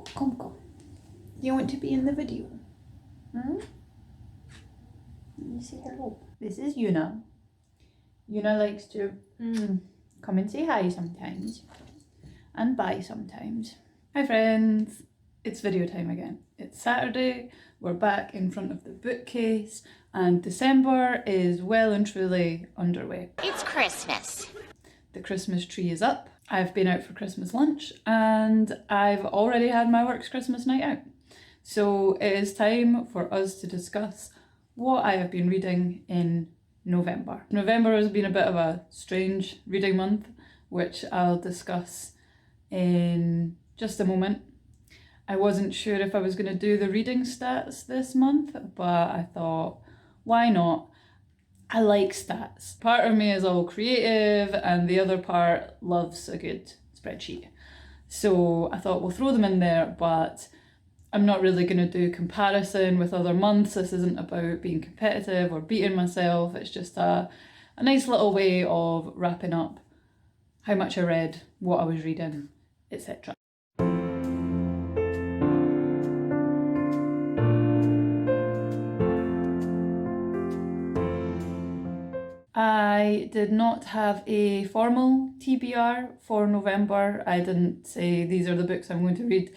Come. You want to be in the video? Let me say hello. This is Yuna. Yuna likes to come and say hi sometimes and bye sometimes. Hi friends, it's video time again. It's Saturday, we're back in front of the bookcase and December is well and truly underway. It's Christmas. The Christmas tree is up. I've been out for Christmas lunch and I've already had my work's Christmas night out. So it is time for us to discuss what I have been reading in November. November has been a bit of a strange reading month, which I'll discuss in just a moment. I wasn't sure if I was going to do the reading stats this month, but I thought, why not? I like stats. Part of me is all creative and the other part loves a good spreadsheet. So I thought we'll throw them in there, but I'm not really going to do comparison with other months. This isn't about being competitive or beating myself. It's just a nice little way of wrapping up how much I read, what I was reading, etc. I did not have a formal TBR for November. I didn't say these are the books I'm going to read.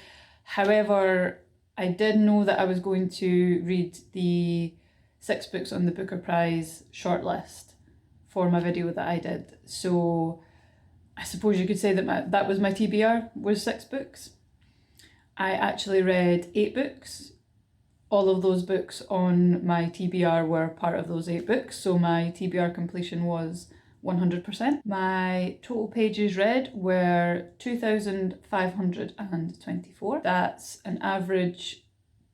However, I did know that I was going to read the 6 books on the Booker Prize shortlist for my video that I did. So I suppose you could say that that was my TBR, was 6 books. I actually read 8 books. All of those books on my TBR were part of those 8 books, so my TBR completion was 100%. My total pages read were 2,524. That's an average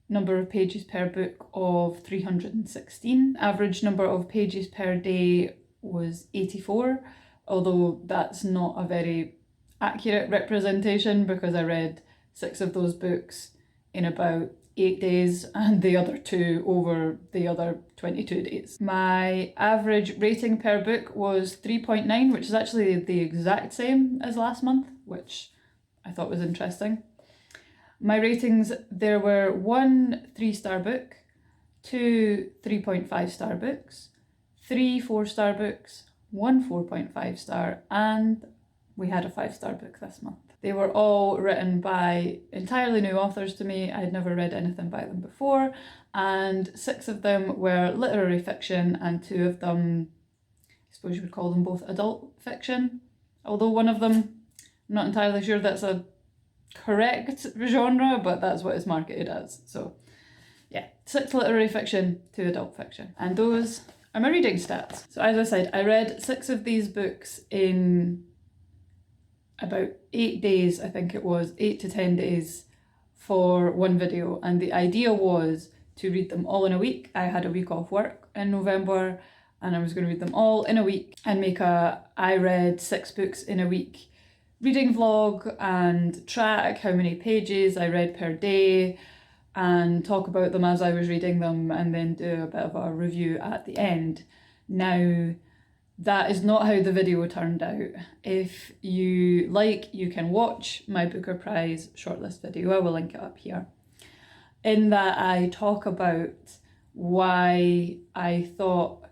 number of pages per book of 316. Average number of pages per day was 84, although that's not a very accurate representation because I read 6 of those books in about 8 days and the other 2 over the other 22 days. My average rating per book was 3.9, which is actually the exact same as last month, which I thought was interesting. My ratings, there were 1 3-star book, 2 3.5-star books, 3 4-star books, 1 4.5 star, and we had a 5-star book this month. They were all written by entirely new authors to me. I had never read anything by them before, and 6 of them were literary fiction and 2 of them, I suppose you would call them both adult fiction, although one of them, I'm not entirely sure that's a correct genre, but that's what it's marketed as. So yeah, 6 literary fiction, 2 adult fiction, and those are my reading stats. So as I said, I read 6 of these books in about 8 days, I think it was, 8 to 10 days for one video, and the idea was to read them all in a week. I had a week off work in November and I was going to read them all in a week and make a I read 6 books in a week reading vlog and track how many pages I read per day and talk about them as I was reading them and then do a bit of a review at the end. Now, that is not how the video turned out. If you like, you can watch my Booker Prize shortlist video. I will link it up here. In that I talk about why I thought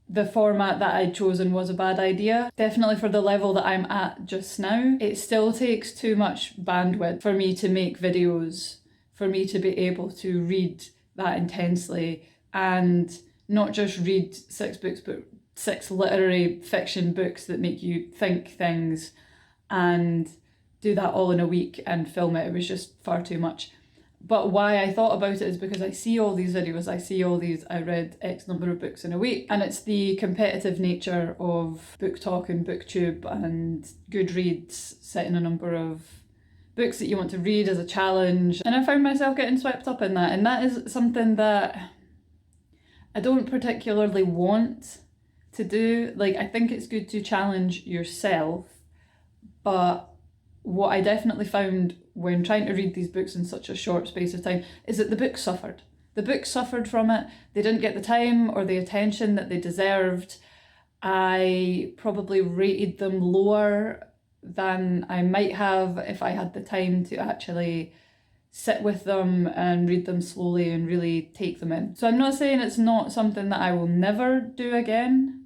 the format that I'd chosen was a bad idea. Definitely for the level that I'm at just now, it still takes too much bandwidth for me to make videos, for me to be able to read that intensely and not just read 6 books, but 6 literary fiction books that make you think things and do that all in a week and film it. It was just far too much. But why I thought about it is because I see all these videos, I see all these, I read X number of books in a week, and it's the competitive nature of BookTok and BookTube and Goodreads setting a number of books that you want to read as a challenge. And I found myself getting swept up in that, and that is something that I don't particularly want to do. Like, I think it's good to challenge yourself, but what I definitely found when trying to read these books in such a short space of time is that the books suffered. The books suffered from it. They didn't get the time or the attention that they deserved. I probably rated them lower than I might have if I had the time to actually sit with them and read them slowly and really take them in. So I'm not saying it's not something that I will never do again,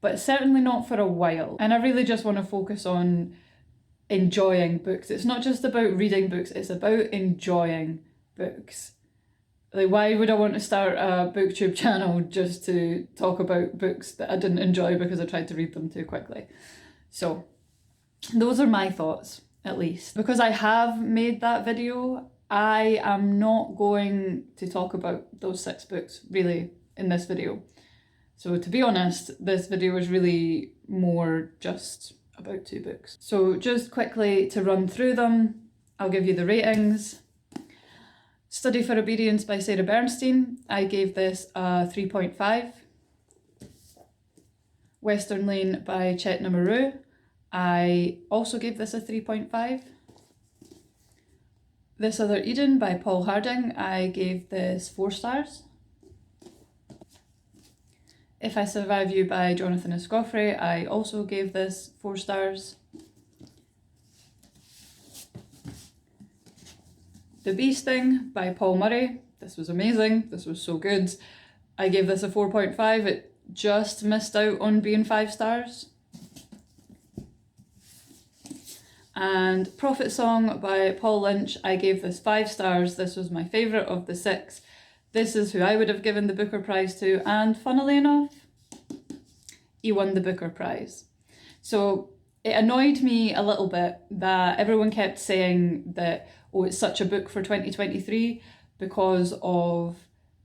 but certainly not for a while. And I really just want to focus on enjoying books. It's not just about reading books, it's about enjoying books. Like, why would I want to start a booktube channel just to talk about books that I didn't enjoy because I tried to read them too quickly? So those are my thoughts, at least. Because I have made that video, I am not going to talk about those 6 books really in this video. So to be honest, this video is really more just about 2 books. So just quickly to run through them, I'll give you the ratings. Study for Obedience by Sarah Bernstein, I gave this a 3.5. Western Lane by Chetna Maroo, I also gave this a 3.5. This Other Eden by Paul Harding, I gave this 4 stars. If I Survive You by Jonathan Escoffery, I also gave this 4 stars. The Bee Sting by Paul Murray, this was amazing, this was so good. I gave this a 4.5, it just missed out on being 5 stars. And Prophet Song by Paul Lynch, I gave this 5 stars, this was my favourite of the 6. This is who I would have given the Booker Prize to, and funnily enough, he won the Booker Prize. So it annoyed me a little bit that everyone kept saying that, oh, it's such a book for 2023 because of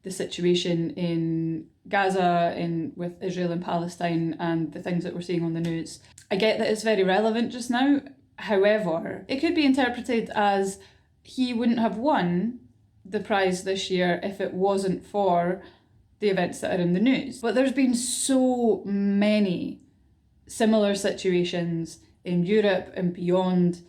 the situation in Gaza, with Israel and Palestine, and the things that we're seeing on the news. I get that it's very relevant just now. However, it could be interpreted as he wouldn't have won the prize this year if it wasn't for the events that are in the news. But there's been so many similar situations in Europe and beyond,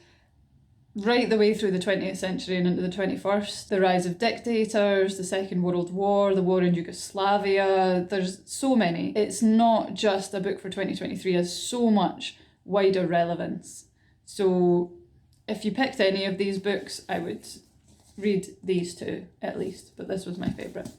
right the way through the 20th century and into the 21st. The rise of dictators, the Second World War, the war in Yugoslavia, there's so many. It's not just a book for 2023, it has so much wider relevance. So if you picked any of these books, I would read these 2 at least, but this was my favourite.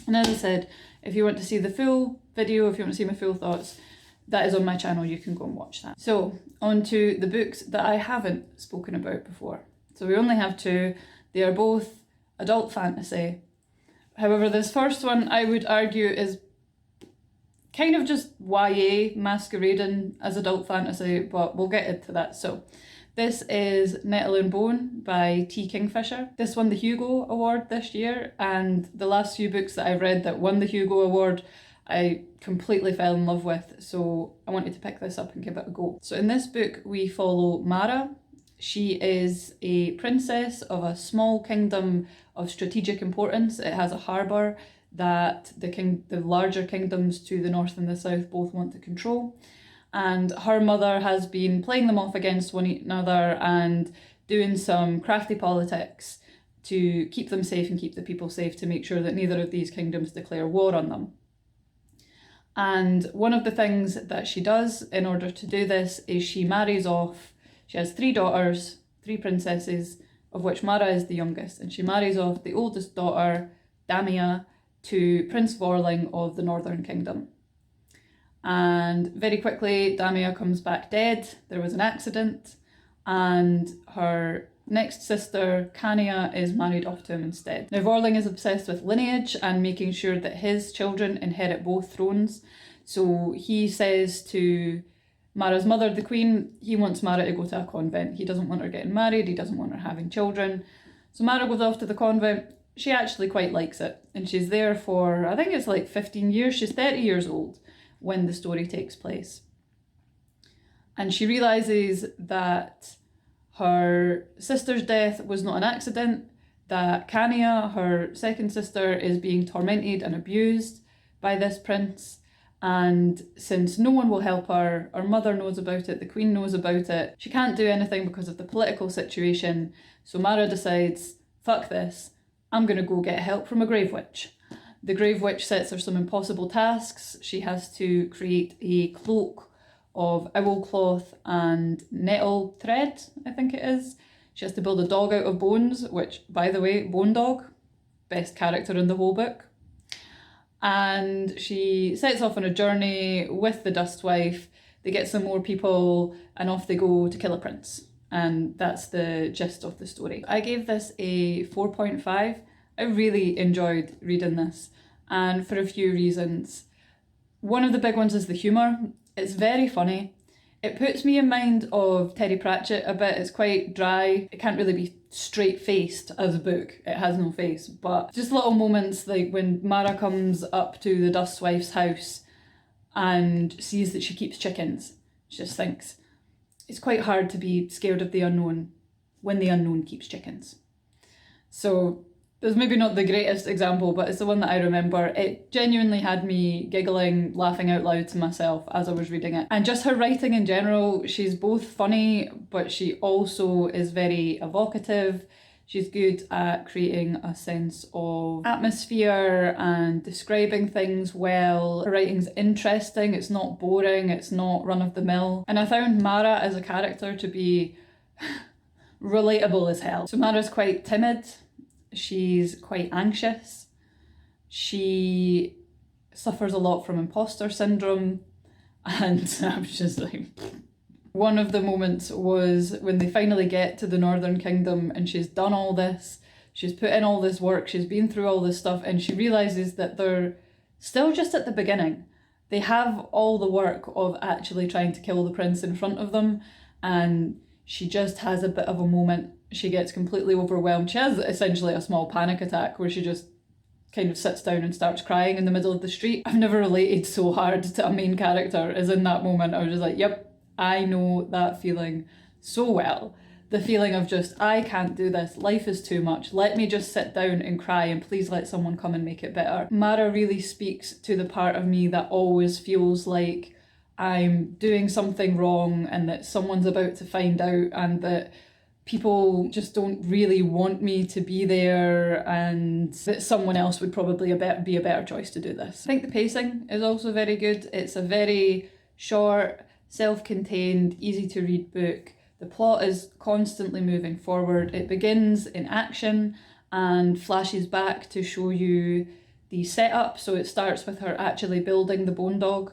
And as I said, if you want to see the full video, if you want to see my full thoughts, that is on my channel, you can go and watch that. So, on to the books that I haven't spoken about before. So we only have 2, they are both adult fantasy. However, this first one I would argue is kind of just YA masquerading as adult fantasy, but we'll get into that. So, this is Nettle and Bone by T. Kingfisher. This won the Hugo Award this year, and the last few books that I've read that won the Hugo Award I completely fell in love with, so I wanted to pick this up and give it a go. So in this book we follow Mara. She is a princess of a small kingdom of strategic importance. It has a harbour that the larger kingdoms to the north and the south both want to control. And her mother has been playing them off against one another and doing some crafty politics to keep them safe and keep the people safe, to make sure that neither of these kingdoms declare war on them. And one of the things that she does in order to do this is she marries off, she has 3 daughters, 3 princesses, of which Mara is the youngest, and she marries off the oldest daughter, Damia, to Prince Vorling of the Northern Kingdom. And very quickly, Damia comes back dead. There was an accident, and her next sister, Kania, is married off to him instead. Now, Vorling is obsessed with lineage and making sure that his children inherit both thrones. So he says to Mara's mother, the queen, he wants Mara to go to a convent. He doesn't want her getting married, he doesn't want her having children. So Mara goes off to the convent. She actually quite likes it, and she's there for, I think it's like 15 years. She's 30 years old when the story takes place. And she realises that her sister's death was not an accident, that Kania, her second sister, is being tormented and abused by this prince. And since no one will help her, her mother knows about it, the queen knows about it, she can't do anything because of the political situation. So Mara decides, fuck this, I'm going to go get help from a grave witch. The grave witch sets her some impossible tasks. She has to create a cloak of owl cloth and nettle thread, I think it is. She has to build a dog out of bones, which, by the way, Bone Dog, best character in the whole book. And she sets off on a journey with the Dustwife. They get some more people and off they go to kill a prince. And that's the gist of the story. I gave this a 4.5. I really enjoyed reading this, and for a few reasons. One of the big ones is the humour. It's very funny. It puts me in mind of Terry Pratchett a bit. It's quite dry. It can't really be straight-faced as a book. It has no face. But just little moments like when Mara comes up to the Dustwife's house and sees that she keeps chickens. She just thinks, it's quite hard to be scared of the unknown when the unknown keeps chickens. So it's maybe not the greatest example, but it's the one that I remember. It genuinely had me giggling, laughing out loud to myself as I was reading it. And just her writing in general, she's both funny, but she also is very evocative. She's good at creating a sense of atmosphere and describing things well. Her writing's interesting, it's not boring, it's not run-of-the-mill. And I found Mara as a character to be relatable as hell. So Mara's quite timid. She's quite anxious. She suffers a lot from imposter syndrome. And I was just like... One of the moments was when they finally get to the Northern Kingdom and she's done all this. She's put in all this work. She's been through all this stuff and she realises that they're still just at the beginning. They have all the work of actually trying to kill the prince in front of them, and she just has a bit of a moment. She gets completely overwhelmed. She has essentially a small panic attack where she just kind of sits down and starts crying in the middle of the street. I've never related so hard to a main character as in that moment. I was just like, yep, I know that feeling so well. The feeling of just, I can't do this, life is too much, let me just sit down and cry and please let someone come and make it better. Mara really speaks to the part of me that always feels like I'm doing something wrong and that someone's about to find out and that people just don't really want me to be there and that someone else would probably be a better choice to do this. I think the pacing is also very good. It's a very short, self-contained, easy to read book. The plot is constantly moving forward. It begins in action and flashes back to show you the setup. So it starts with her actually building the Bone Dog,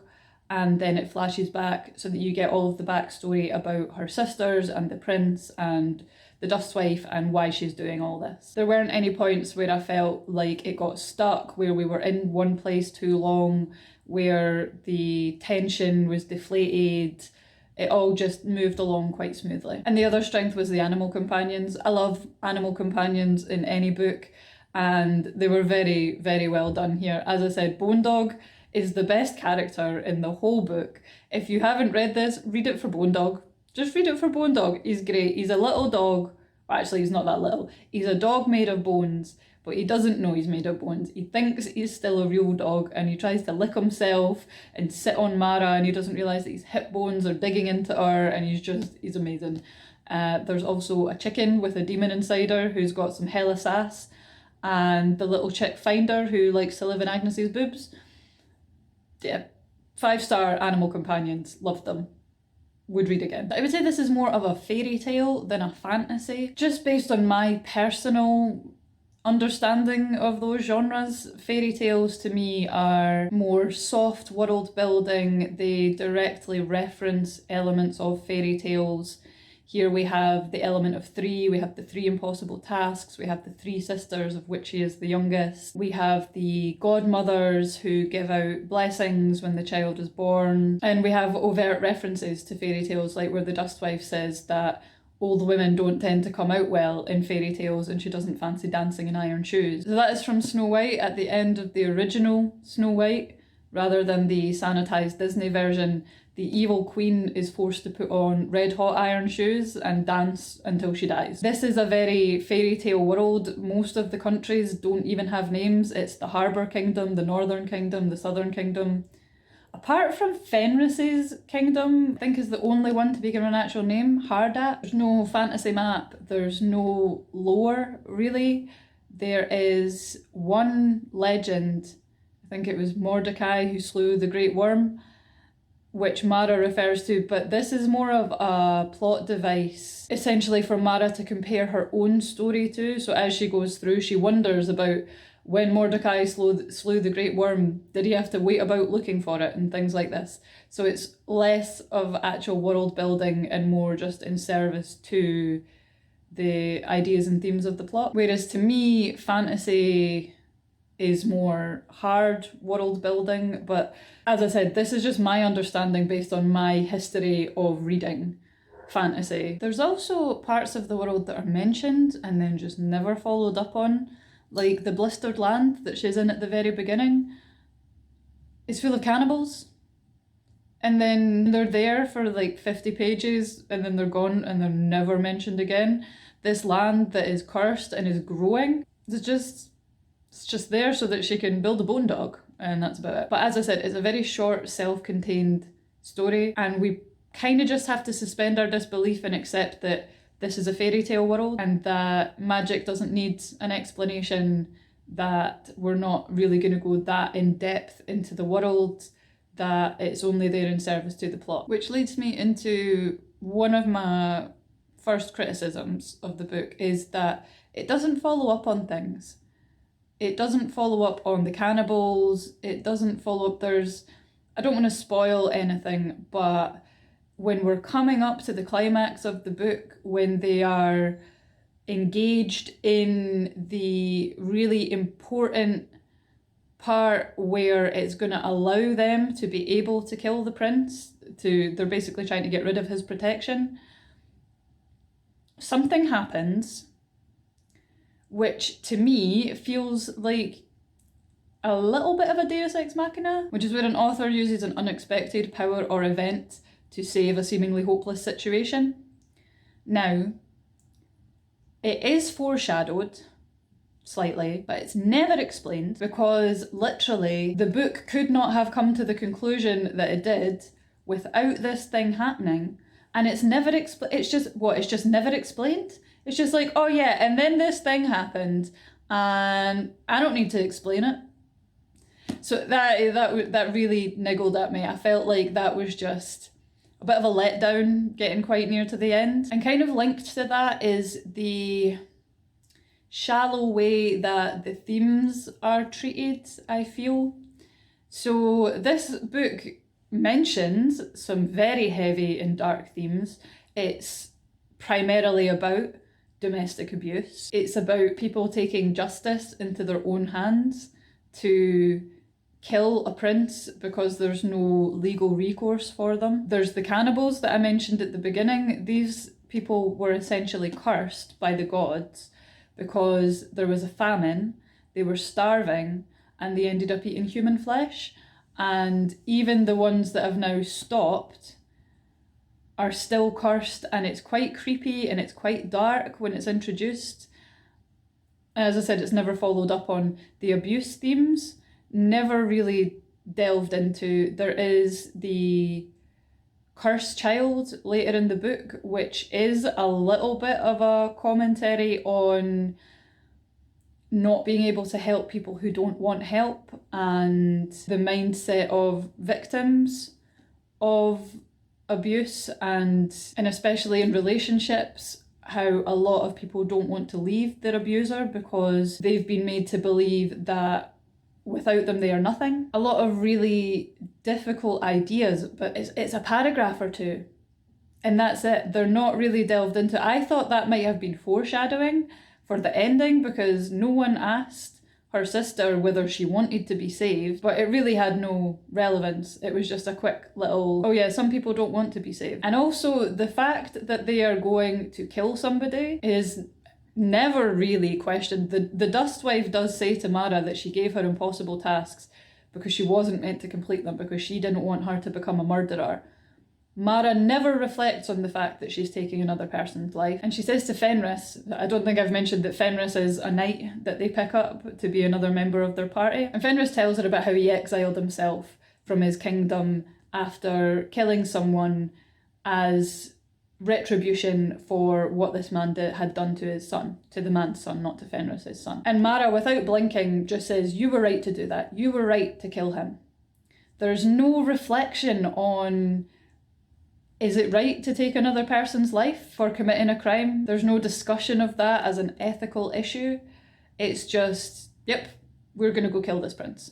and then it flashes back so that you get all of the backstory about her sisters and the prince and the Dustwife and why she's doing all this. There weren't any points where I felt like it got stuck, where we were in one place too long, where the tension was deflated. It all just moved along quite smoothly. And the other strength was the animal companions. I love animal companions in any book, and they were very, very well done here. As I said, Bone Dog is the best character in the whole book. If you haven't read this, read it for Bone Dog. Just read it for Bone Dog. He's great. He's a little dog. Well, actually, he's not that little. He's a dog made of bones, but he doesn't know he's made of bones. He thinks he's still a real dog and he tries to lick himself and sit on Mara and he doesn't realise that his hip bones are digging into her and he's amazing. There's also a chicken with a demon inside her who's got some hella sass, and the little chick Finder who likes to live in Agnes's boobs. Yeah, 5-star animal companions, loved them. Would read again. I would say this is more of a fairy tale than a fantasy, just based on my personal understanding of those genres. Fairy tales to me are more soft world building. They directly reference elements of fairy tales. Here we have the element of 3, we have the 3 impossible tasks, we have the 3 sisters, of which she is the youngest. We have the godmothers who give out blessings when the child is born. And we have overt references to fairy tales, like where the Dustwife says that old women don't tend to come out well in fairy tales and she doesn't fancy dancing in iron shoes. So that is from Snow White at the end of the original Snow White, rather than the sanitised Disney version. The evil queen is forced to put on red hot iron shoes and dance until she dies. This is a very fairy tale world. Most of the countries don't even have names. It's the Harbour Kingdom, the Northern Kingdom, the Southern Kingdom. Apart from Fenris's kingdom, I think is the only one to be given an actual name, Hardat. There's no fantasy map, there's no lore really. There is one legend, I think it was Mordecai who slew the Great Worm, which Mara refers to, but this is more of a plot device, essentially for Mara to compare her own story to. So as she goes through, she wonders about when Mordecai slew the Great Worm, did he have to wait about looking for it and things like this. So it's less of actual world building and more just in service to the ideas and themes of the plot. Whereas to me, fantasy is more hard world building, but as I said, this is just my understanding based on my history of reading fantasy. There's also parts of the world that are mentioned and then just never followed up on, like the blistered land that she's in at the very beginning. It's full of cannibals, and then they're there for like 50 pages and then they're gone and they're never mentioned again. This land that is cursed and is growing, it's just there so that she can build a bone dog, and that's about it. But as I said, it's a very short, self-contained story, and we kind of just have to suspend our disbelief and accept that this is a fairy tale world and that magic doesn't need an explanation, that we're not really going to go that in depth into the world, that it's only there in service to the plot. Which leads me into one of my first criticisms of the book, is that it doesn't follow up on things. It doesn't follow up on the cannibals, it doesn't follow up, I don't want to spoil anything, but when we're coming up to the climax of the book, when they are engaged in the really important part where it's going to allow them to be able to kill the prince, they're basically trying to get rid of his protection, something happens which to me feels like a little bit of a deus ex machina, which is where an author uses an unexpected power or event to save a seemingly hopeless situation. Now, it is foreshadowed slightly, but it's never explained, because literally the book could not have come to the conclusion that it did without this thing happening, and it's never it's just never explained. It's just like, oh yeah, and then this thing happened, and I don't need to explain it. So that really niggled at me. I felt like that was just a bit of a letdown, getting quite near to the end. And kind of linked to that is the shallow way that the themes are treated, I feel. So this book mentions some very heavy and dark themes. It's primarily about domestic abuse. It's about people taking justice into their own hands to kill a prince because there's no legal recourse for them. There's the cannibals that I mentioned at the beginning. These people were essentially cursed by the gods because there was a famine, they were starving, and they ended up eating human flesh. And even the ones that have now stopped are still cursed, and it's quite creepy and it's quite dark when it's introduced. As I said, it's never followed up on. The abuse themes never really delved into. There is the cursed child later in the book, which is a little bit of a commentary on not being able to help people who don't want help, and the mindset of victims of abuse, and especially in relationships, how a lot of people don't want to leave their abuser because they've been made to believe that without them they are nothing. A lot of really difficult ideas, but it's a paragraph or two and that's it. They're not really delved into. I thought that might have been foreshadowing for the ending, because no one asked her sister whether she wanted to be saved, but it really had no relevance. It was just a quick little, oh yeah, some people don't want to be saved. And also the fact that they are going to kill somebody is never really questioned. The Dustwife does say to Mara that she gave her impossible tasks because she wasn't meant to complete them, because she didn't want her to become a murderer. Mara never reflects on the fact that she's taking another person's life. And she says to Fenris, I don't think I've mentioned that Fenris is a knight that they pick up to be another member of their party. And Fenris tells her about how he exiled himself from his kingdom after killing someone as retribution for what this man had done to his son, to the man's son, not to Fenris's son. And Mara, without blinking, just says, you were right to do that. You were right to kill him. There's no reflection on, is it right to take another person's life for committing a crime? There's no discussion of that as an ethical issue. It's just, yep, we're going to go kill this prince.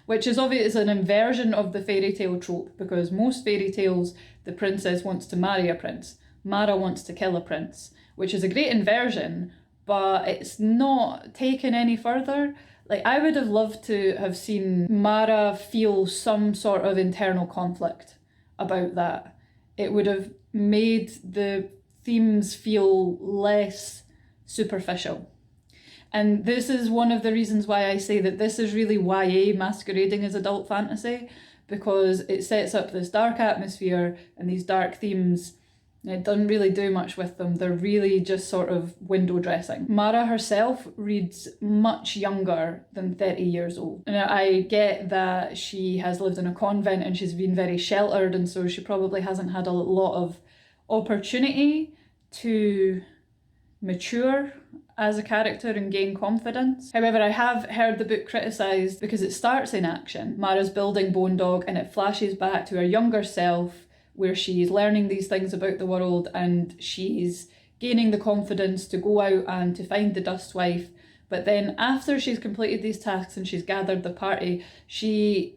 Which is obviously an inversion of the fairy tale trope, because most fairy tales, the princess wants to marry a prince. Mara wants to kill a prince, which is a great inversion, but it's not taken any further. Like, I would have loved to have seen Mara feel some sort of internal conflict about that. It would have made the themes feel less superficial. And this is one of the reasons why I say that this is really YA masquerading as adult fantasy, because it sets up this dark atmosphere and these dark themes. It doesn't really do much with them. They're really just sort of window dressing. Mara herself reads much younger than 30 years old. Now, I get that she has lived in a convent and she's been very sheltered, and so she probably hasn't had a lot of opportunity to mature as a character and gain confidence. However, I have heard the book criticised because it starts in action. Mara's building Bone Dog and it flashes back to her younger self, where she's learning these things about the world and she's gaining the confidence to go out and to find the Dust Wife. But then after she's completed these tasks and she's gathered the party, she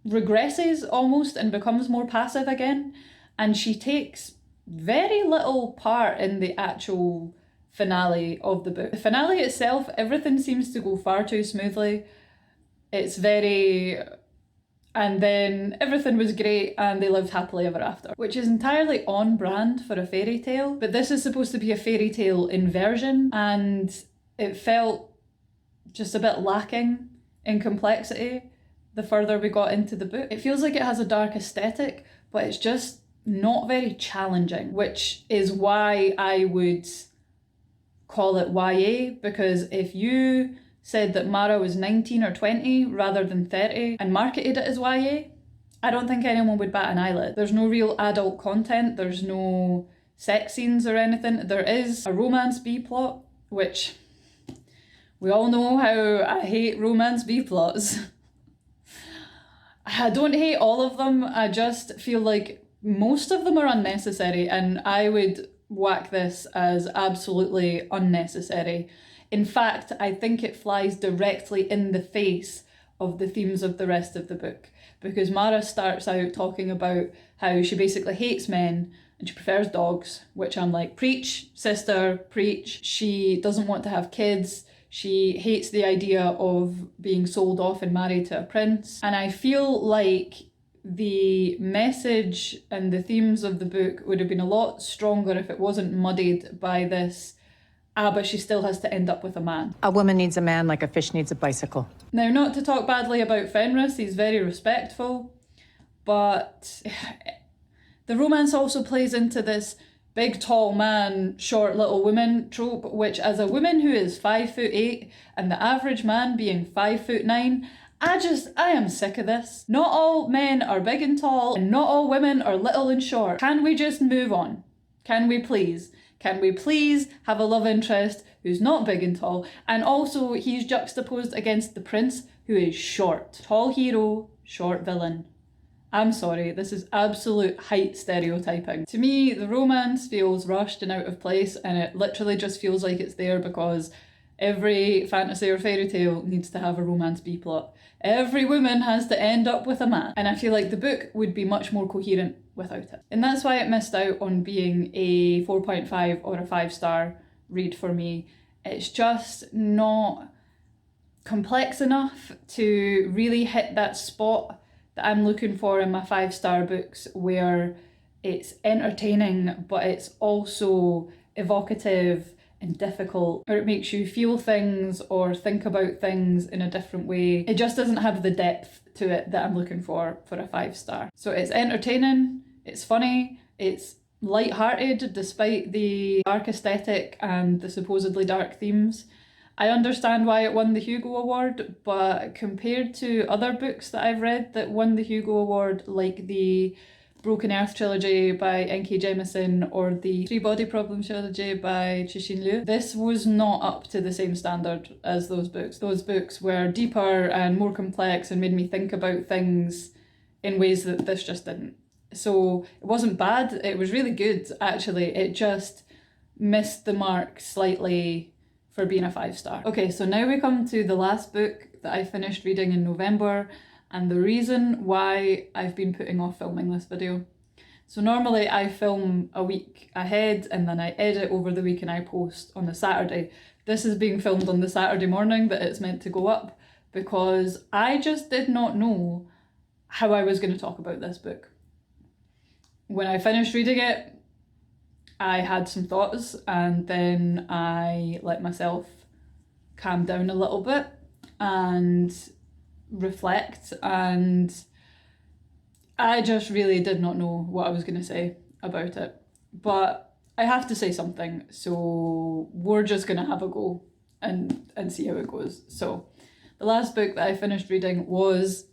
regresses almost and becomes more passive again. And she takes very little part in the actual finale of the book. The finale itself, everything seems to go far too smoothly. It's very... and then everything was great and they lived happily ever after, which is entirely on brand for a fairy tale. But this is supposed to be a fairy tale inversion, and it felt just a bit lacking in complexity the further we got into the book. It feels like it has a dark aesthetic, but it's just not very challenging, which is why I would call it YA, because if you said that Mara was 19 or 20 rather than 30 and marketed it as YA, I don't think anyone would bat an eyelid. There's no real adult content, there's no sex scenes or anything. There is a romance B-plot, which we all know how I hate romance B-plots. I don't hate all of them, I just feel like most of them are unnecessary, and I would whack this as absolutely unnecessary. In fact, I think it flies directly in the face of the themes of the rest of the book, because Mara starts out talking about how she basically hates men and she prefers dogs, which I'm like, preach, sister, preach. She doesn't want to have kids. She hates the idea of being sold off and married to a prince. And I feel like the message and the themes of the book would have been a lot stronger if it wasn't muddied by this, but she still has to end up with a man. A woman needs a man like a fish needs a bicycle. Now, not to talk badly about Fenris, he's very respectful, but the romance also plays into this big tall man, short little woman trope, which as a woman who is 5'8" and the average man being 5'9", I am sick of this. Not all men are big and tall, and not all women are little and short. Can we just move on? Can we please? Can we please have a love interest who's not big and tall? And also, he's juxtaposed against the prince, who is short. Tall hero, short villain. I'm sorry, this is absolute height stereotyping. To me, the romance feels rushed and out of place, and it literally just feels like it's there because every fantasy or fairy tale needs to have a romance B-plot. Every woman has to end up with a man. And I feel like the book would be much more coherent without it. And that's why it missed out on being a 4.5 or a 5-star read for me. It's just not complex enough to really hit that spot that I'm looking for in my 5-star books, where it's entertaining, but it's also evocative and difficult, or it makes you feel things or think about things in a different way. It just doesn't have the depth to it that I'm looking for a 5-star. So it's entertaining, it's funny, it's light-hearted despite the dark aesthetic and the supposedly dark themes. I understand why it won the Hugo Award, but compared to other books that I've read that won the Hugo Award, like the Broken Earth trilogy by N.K. Jemisin or the Three Body Problem trilogy by Cixin Liu. This was not up to the same standard as those books. Those books were deeper and more complex and made me think about things in ways that this just didn't. So it wasn't bad, it was really good actually. It just missed the mark slightly for being a 5-star. Okay, so now we come to the last book that I finished reading in November, and the reason why I've been putting off filming this video. So normally I film a week ahead and then I edit over the week and I post on the Saturday. This is being filmed on the Saturday morning that it's meant to go up because I just did not know how I was going to talk about this book. When I finished reading it, I had some thoughts and then I let myself calm down a little bit and reflect, and I just really did not know what I was going to say about it. But I have to say something, so we're just going to have a go and see how it goes. So the last book that I finished reading was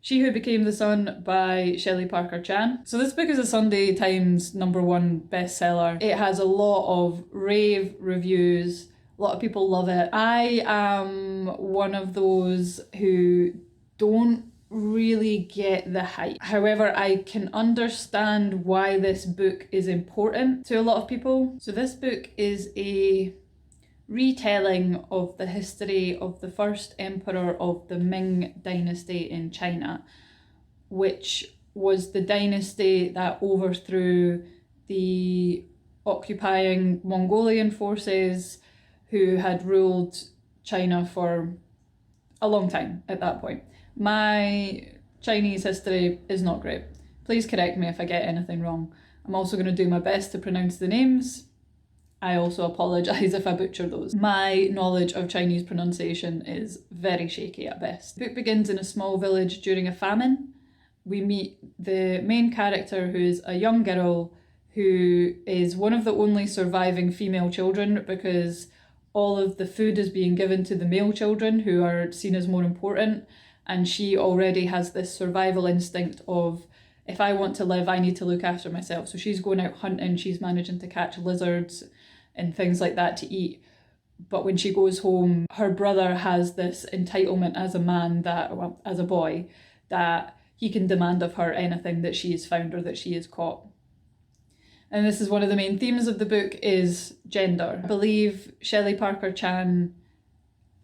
She Who Became the Sun by Shelley Parker Chan. So this book is a Sunday Times #1 bestseller. It has a lot of rave reviews. A lot of people love it. I am one of those who don't really get the hype. However, I can understand why this book is important to a lot of people. So this book is a retelling of the history of the first emperor of the Ming dynasty in China, which was the dynasty that overthrew the occupying Mongolian forces who had ruled China for a long time at that point. My Chinese history is not great. Please correct me if I get anything wrong. I'm also going to do my best to pronounce the names. I also apologise if I butcher those. My knowledge of Chinese pronunciation is very shaky at best. The book begins in a small village during a famine. We meet the main character, who is a young girl who is one of the only surviving female children because all of the food is being given to the male children who are seen as more important, and she already has this survival instinct of, if I want to live, I need to look after myself. So she's going out hunting, she's managing to catch lizards and things like that to eat. But when she goes home, her brother has this entitlement as a man, that, well, as a boy, that he can demand of her anything that she has found or that she has caught. And this is one of the main themes of the book, is gender. I believe Shelley Parker Chan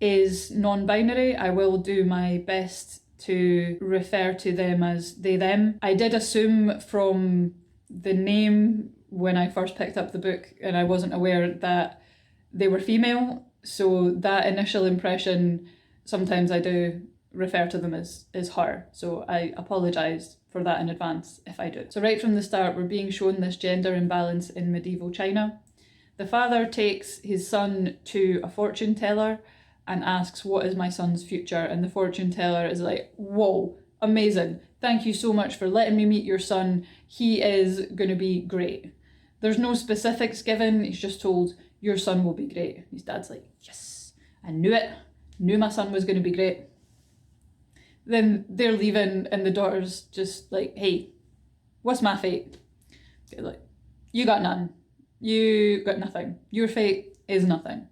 is non-binary. I will do my best to refer to them as they, them. I did assume from the name when I first picked up the book, and I wasn't aware that they were female. So that initial impression, sometimes I do refer to them as her. So I apologise for that in advance if I do. So right from the start, we're being shown this gender imbalance in medieval China. The father takes his son to a fortune teller and asks, what is my son's future? And the fortune teller is like, whoa, amazing. Thank you so much for letting me meet your son. He is going to be great. There's no specifics given. He's just told, your son will be great. His dad's like, yes, I knew it. Knew my son was going to be great. Then they're leaving and the daughter's just like, hey, what's my fate? They're like, you got none. You got nothing. Your fate is nothing.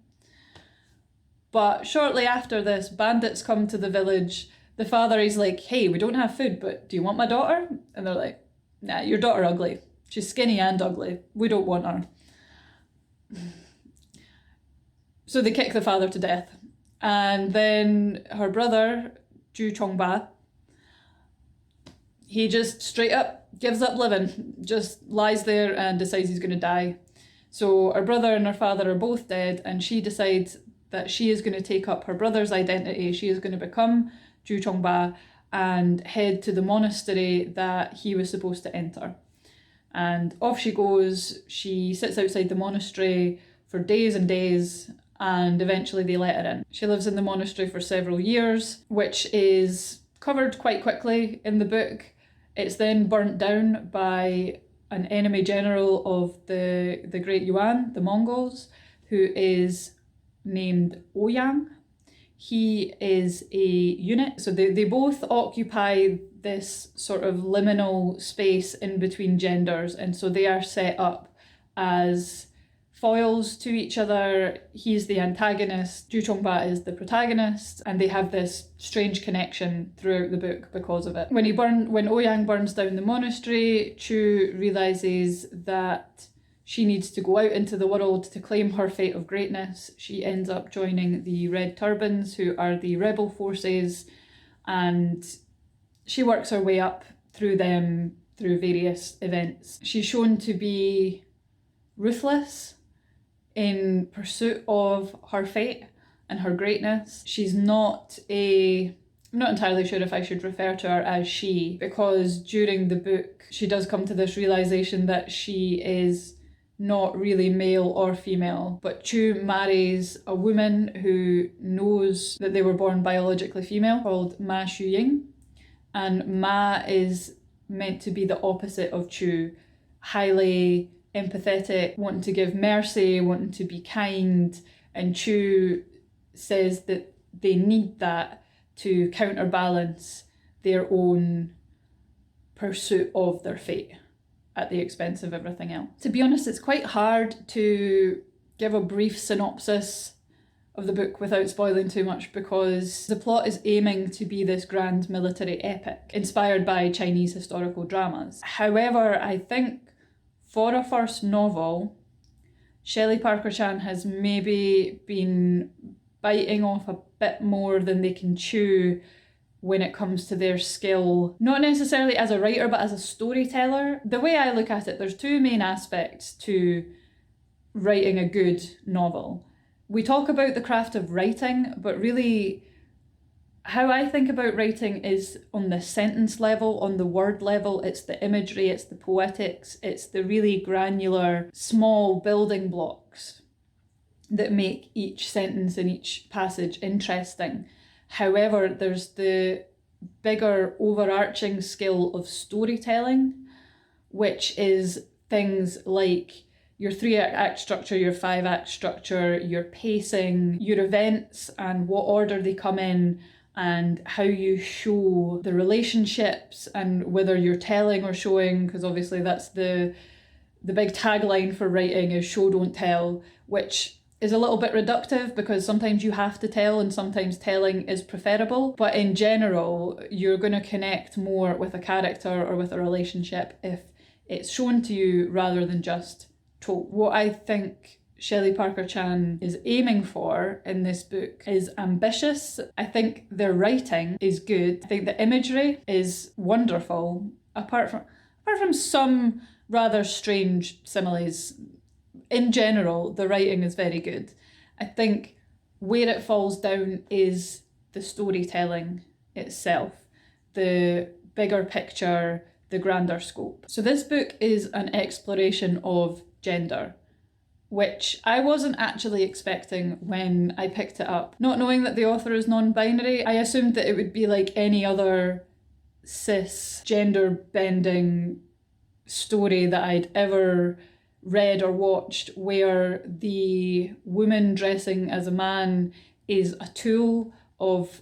But shortly after this, bandits come to the village. The father is like, hey, we don't have food, but do you want my daughter? And they're like, nah, your daughter ugly. She's skinny and ugly. We don't want her. So they kick the father to death. And then her brother, Zhu Chongba, he just straight up gives up living, just lies there and decides he's going to die. So her brother and her father are both dead, and she decides that she is going to take up her brother's identity. She is going to become Zhu Chongba and head to the monastery that he was supposed to enter. And off she goes. She sits outside the monastery for days and days, and eventually they let her in. She lives in the monastery for several years, which is covered quite quickly in the book. It's then burnt down by an enemy general of the Great Yuan, the Mongols, who is named Ouyang. he is a eunuch. So they both occupy this sort of liminal space in between genders, and so they are set up as foils to each other. He's the antagonist, Ju Chongba is the protagonist, and they have this strange connection throughout the book because of it. When Ouyang burns down the monastery, Chu realizes that she needs to go out into the world to claim her fate of greatness. She ends up joining the Red Turbans, who are the rebel forces, and she works her way up through them through various events. She's shown to be ruthless in pursuit of her fate and her greatness. She's not I'm not entirely sure if I should refer to her as she, because during the book she does come to this realization that she is not really male or female, but Chu marries a woman who knows that they were born biologically female, called Ma Shuying, and Ma is meant to be the opposite of Chu, highly empathetic, wanting to give mercy, wanting to be kind, and Chu says that they need that to counterbalance their own pursuit of their fate at the expense of everything else. To be honest, it's quite hard to give a brief synopsis of the book without spoiling too much, because the plot is aiming to be this grand military epic inspired by Chinese historical dramas. However, I think for a first novel, Shelley Parker Chan has maybe been biting off a bit more than they can chew when it comes to their skill, not necessarily as a writer, but as a storyteller. The way I look at it, there's two main aspects to writing a good novel. We talk about the craft of writing, but really how I think about writing is on the sentence level, on the word level. It's the imagery, it's the poetics, it's the really granular, small building blocks that make each sentence and each passage interesting. However, there's the bigger overarching skill of storytelling, which is things like your 3-act structure, your 5-act structure, your pacing, your events and what order they come in, and how you show the relationships, and whether you're telling or showing, because obviously that's the big tagline for writing is show, don't tell, which is a little bit reductive because sometimes you have to tell and sometimes telling is preferable. But in general, you're going to connect more with a character or with a relationship if it's shown to you rather than just told. What I think Shelley Parker Chan is aiming for in this book is ambitious. I think their writing is good. I think the imagery is wonderful, apart from some rather strange similes. In general, the writing is very good. I think where it falls down is the storytelling itself, the bigger picture, the grander scope. So this book is an exploration of gender, which I wasn't actually expecting when I picked it up. Not knowing that the author is non-binary, I assumed that it would be like any other cis gender bending story that I'd ever read or watched, where the woman dressing as a man is a tool of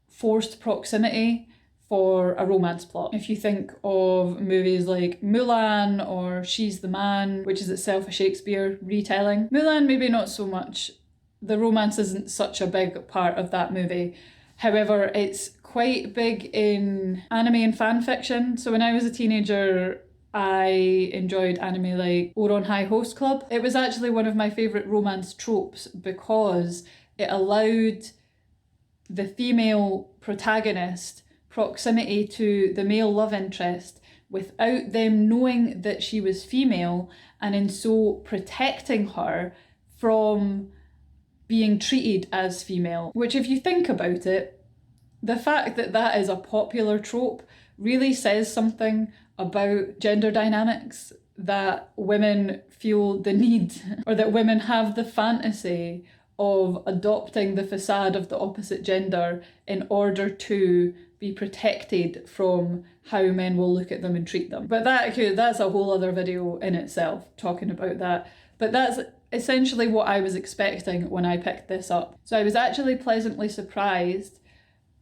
forced proximity for a romance plot. If you think of movies like Mulan or She's the Man, which is itself a Shakespeare retelling. Mulan, maybe not so much. The romance isn't such a big part of that movie. However, it's quite big in anime and fan fiction. So when I was a teenager, I enjoyed anime like Ouran High Host Club. It was actually one of my favourite romance tropes because it allowed the female protagonist proximity to the male love interest without them knowing that she was female, and in so protecting her from being treated as female. Which, if you think about it, the fact that that is a popular trope really says something about gender dynamics, that women feel the need, or that women have the fantasy of adopting the facade of the opposite gender in order to be protected from how men will look at them and treat them. But that's a whole other video in itself, talking about that. But that's essentially what I was expecting when I picked this up. So I was actually pleasantly surprised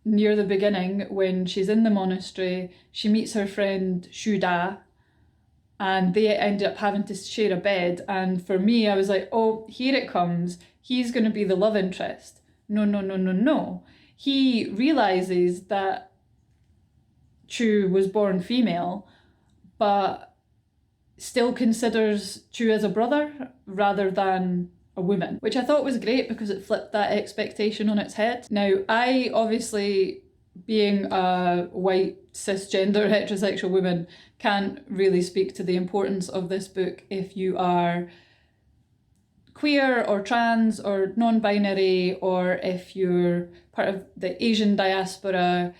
near the beginning when she's in the monastery, she meets her friend Shu Da, and they end up having to share a bed. And for me, I was like, oh, here it comes. He's going to be the love interest. No, no, no, no, no. He realizes that Chu was born female, but still considers Chu as a brother rather than a woman, which I thought was great because it flipped that expectation on its head. Now, I obviously, being a white cisgender heterosexual woman, can't really speak to the importance of this book if you are queer or trans or non-binary, or if you're part of the Asian diaspora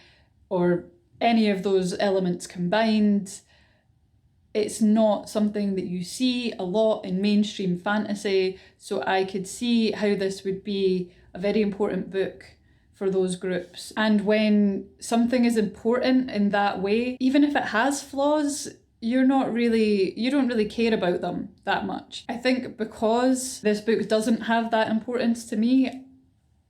or any of those elements combined. It's not something that you see a lot in mainstream fantasy, so I could see how this would be a very important book for those groups. And when something is important in that way, even if it has flaws, you don't really care about them that much. I think because this book doesn't have that importance to me,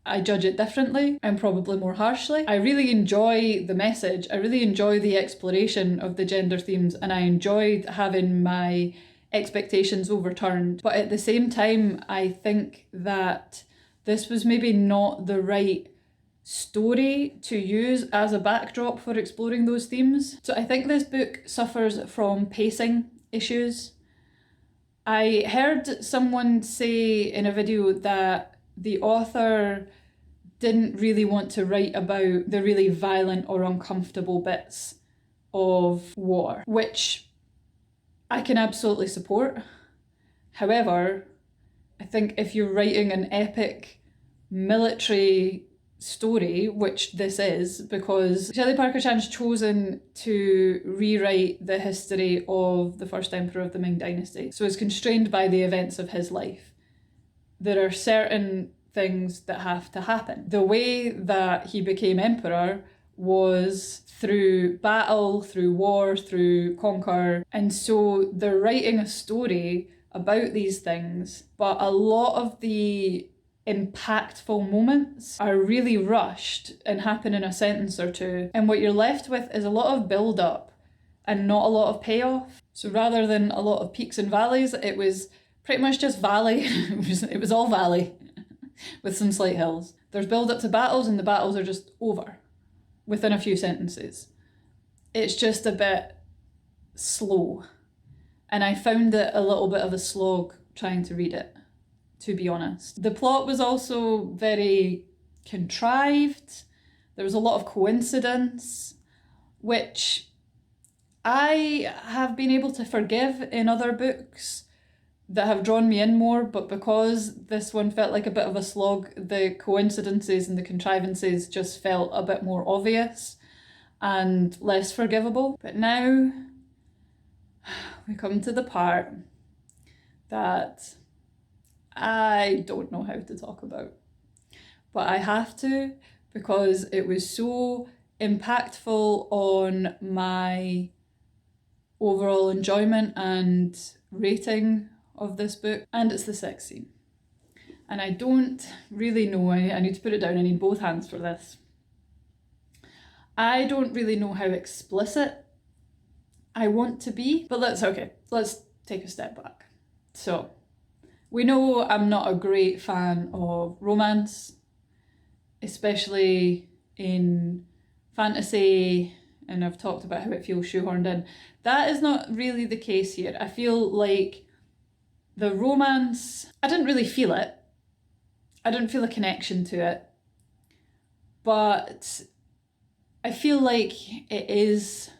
I judge it differently and probably more harshly. I really enjoy the message. I really enjoy the exploration of the gender themes, and I enjoyed having my expectations overturned. But at the same time, I think that this was maybe not the right story to use as a backdrop for exploring those themes. So I think this book suffers from pacing issues. I heard someone say in a video that the author didn't really want to write about the really violent or uncomfortable bits of war, which I can absolutely support. However, I think if you're writing an epic military story, which this is, because Shelley Parker Chan's chosen to rewrite the history of the first emperor of the Ming Dynasty, so it's constrained by the events of his life. There are certain things that have to happen. The way that he became emperor was through battle, through war, through conquer, and so they're writing a story about these things, but a lot of the impactful moments are really rushed and happen in a sentence or two, and what you're left with is a lot of build up and not a lot of payoff. So rather than a lot of peaks and valleys, it was pretty much just valley. it was all valley with some slight hills. There's build up to battles, and the battles are just over within a few sentences. It's just a bit slow, and I found it a little bit of a slog trying to read it, to be honest. The plot was also very contrived. There was a lot of coincidence, which I have been able to forgive in other books that have drawn me in more, but because this one felt like a bit of a slog, the coincidences and the contrivances just felt a bit more obvious and less forgivable. But now we come to the part that I don't know how to talk about, but I have to because it was so impactful on my overall enjoyment and rating of this book, and it's the sex scene. And I don't really know, I need to put it down, I need both hands for this. I don't really know how explicit I want to be, but let's take a step back. So, we know I'm not a great fan of romance, especially in fantasy, and I've talked about how it feels shoehorned in. That is not really the case here. I feel like the romance, I didn't really feel it. I didn't feel a connection to it. But I feel like it is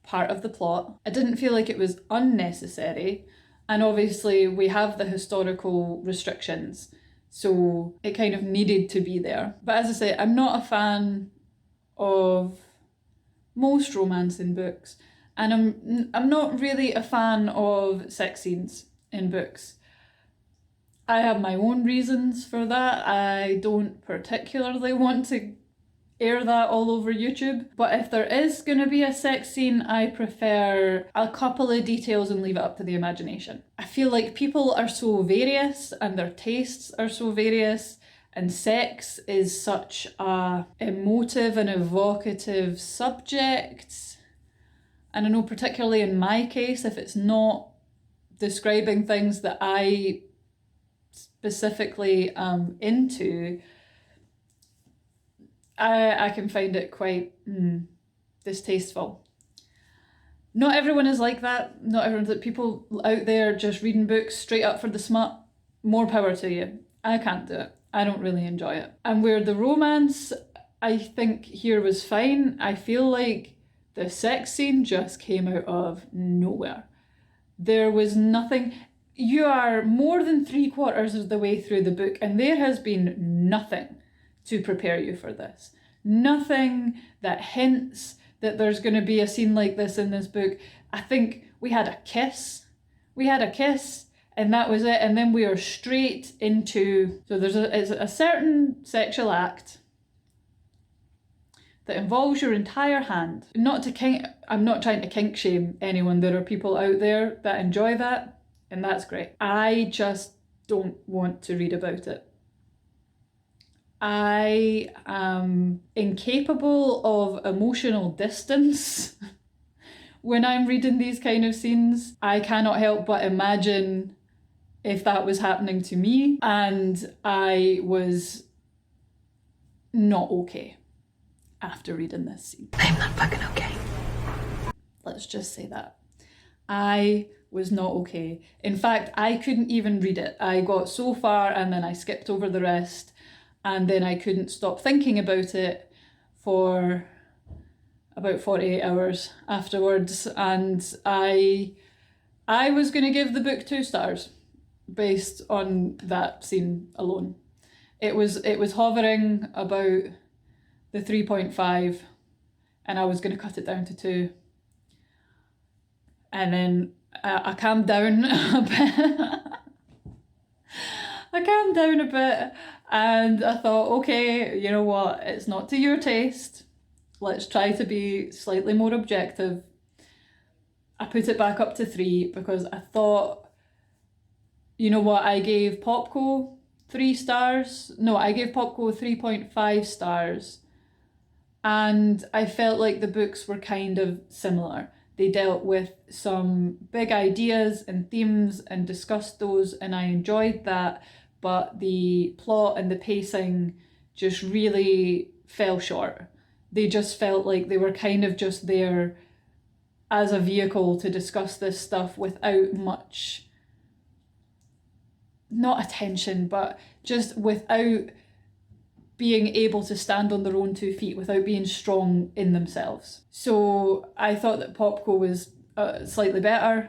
part of the plot. I didn't feel like it was unnecessary. And obviously we have the historical restrictions, so it kind of needed to be there. But as I say, I'm not a fan of most romance in books, and I'm not really a fan of sex scenes in books. I have my own reasons for that. I don't particularly want to air that all over YouTube. But if there is going to be a sex scene, I prefer a couple of details and leave it up to the imagination. I feel like people are so various and their tastes are so various, and sex is such a emotive and evocative subject. And I know particularly in my case, if it's not describing things that I specifically am into, I can find it quite distasteful. Not everyone is like that. Not everyone's like, people out there just reading books straight up for the smut. More power to you. I can't do it. I don't really enjoy it. And where the romance, I think here was fine, I feel like the sex scene just came out of nowhere. There was nothing. You are more than 3/4 of the way through the book and there has been nothing to prepare you for this. Nothing that hints that there's going to be a scene like this in this book. I think we had a kiss. And that was it. And then we are straight into, so there's a certain sexual act that involves your entire hand. I'm not trying to kink shame anyone. There are people out there that enjoy that, and that's great. I just don't want to read about it. I am incapable of emotional distance when I'm reading these kind of scenes. I cannot help but imagine if that was happening to me, and I was not okay after reading this scene. I'm not fucking okay. Let's just say that. I was not okay. In fact, I couldn't even read it. I got so far and then I skipped over the rest, and then I couldn't stop thinking about it for about 48 hours afterwards, and I was going to give the book 2 stars based on that scene alone. It was hovering about the 3.5 and I was going to cut it down to 2. And then I calmed down a bit. And I thought, okay, you know what, it's not to your taste. Let's try to be slightly more objective. I put it back up to 3 because I thought, you know what, I gave Popco 3 stars. No, I gave Popco 3.5 stars. And I felt like the books were kind of similar. They dealt with some big ideas and themes and discussed those, and I enjoyed that. But the plot and the pacing just really fell short. They just felt like they were kind of just there as a vehicle to discuss this stuff without much, not attention, but just without being able to stand on their own 2 feet, without being strong in themselves. So I thought that Popco was slightly better.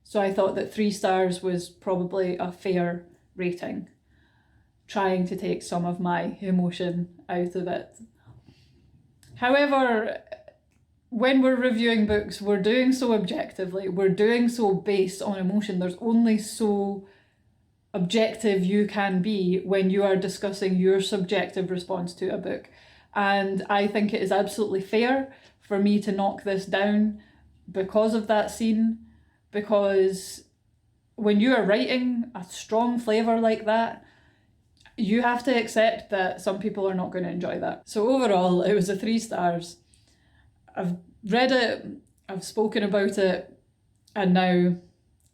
So I thought that 3 stars was probably a fair rating, trying to take some of my emotion out of it. However, when we're reviewing books, we're doing so objectively, we're doing so based on emotion. There's only so objective you can be when you are discussing your subjective response to a book. And I think it is absolutely fair for me to knock this down because of that scene, because when you are writing a strong flavour like that, you have to accept that some people are not going to enjoy that. So overall, it was a 3 stars. I've read it, I've spoken about it, and now I'm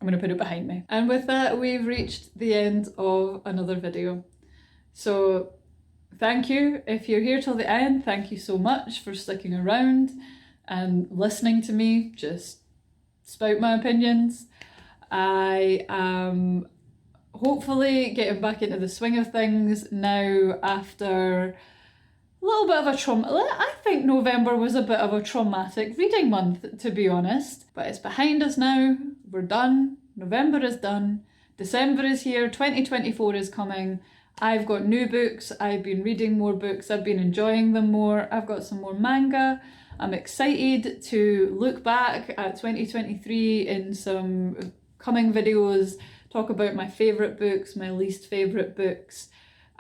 going to put it behind me. And with that, we've reached the end of another video. So thank you. If you're here till the end, thank you so much for sticking around and listening to me just spout my opinions. I am hopefully getting back into the swing of things now after a little bit of a trauma. I think November was a bit of a traumatic reading month, to be honest. But it's behind us now. We're done. November is done. December is here. 2024 is coming. I've got new books. I've been reading more books. I've been enjoying them more. I've got some more manga. I'm excited to look back at 2023 in some coming videos, talk about my favourite books, my least favourite books,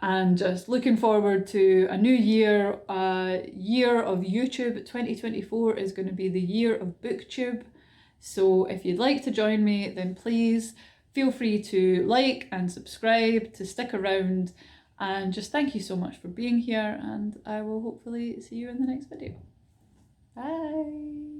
and just looking forward to a new year, a year of YouTube. 2024 is going to be the year of BookTube. So if you'd like to join me, then please feel free to like and subscribe, to stick around, and just thank you so much for being here, and I will hopefully see you in the next video. Bye!